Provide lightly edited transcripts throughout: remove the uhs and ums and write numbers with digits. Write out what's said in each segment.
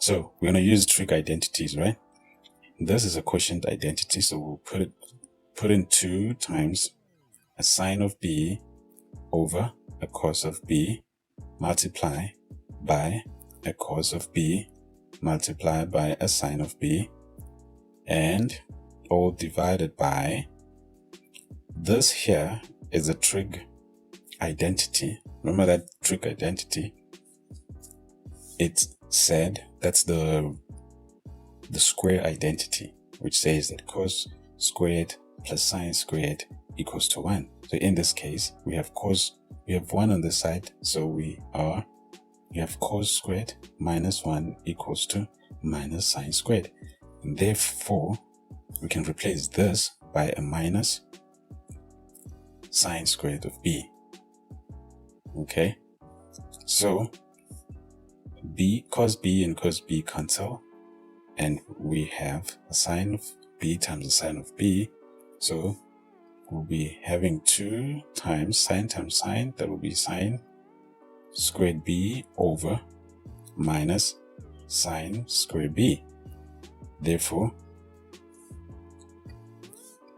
So we're going to use trig identities, right? This is a quotient identity, so we'll put in 2 times a sine of b over a cos of b multiply by a cos of b multiply by a sine of b, and all divided by this. Here is a trig identity. Remember that trig identity? It's said that's the square identity, which says that cos squared plus sine squared equals to 1. So in this case, we have 1 on the side, so we have cos squared minus 1 equals to minus sine squared. And therefore, we can replace this by a minus sine squared of b. Okay, so cos b and cos b cancel, and we have a sine of b times the sine of b. So we'll be having 2 times sine, that will be sine squared b over minus sine squared b. Therefore,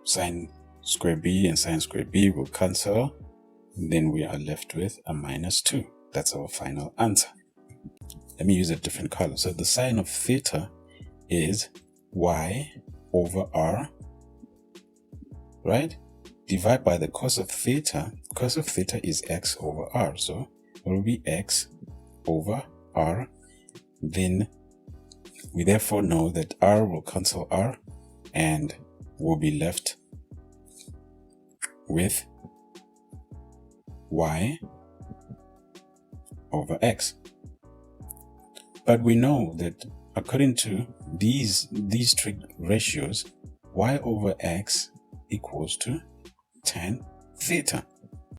sine squared b and sine squared b will cancel. Then we are left with a minus 2. That's our final answer. Let me use a different color. So the sine of theta is y over r, right? Divide by the cos of theta. Cos of theta is x over r. So it will be x over r. Then we therefore know that r will cancel r, and we'll be left with y over x. But we know that according to these trig ratios, y over x equals to tan theta.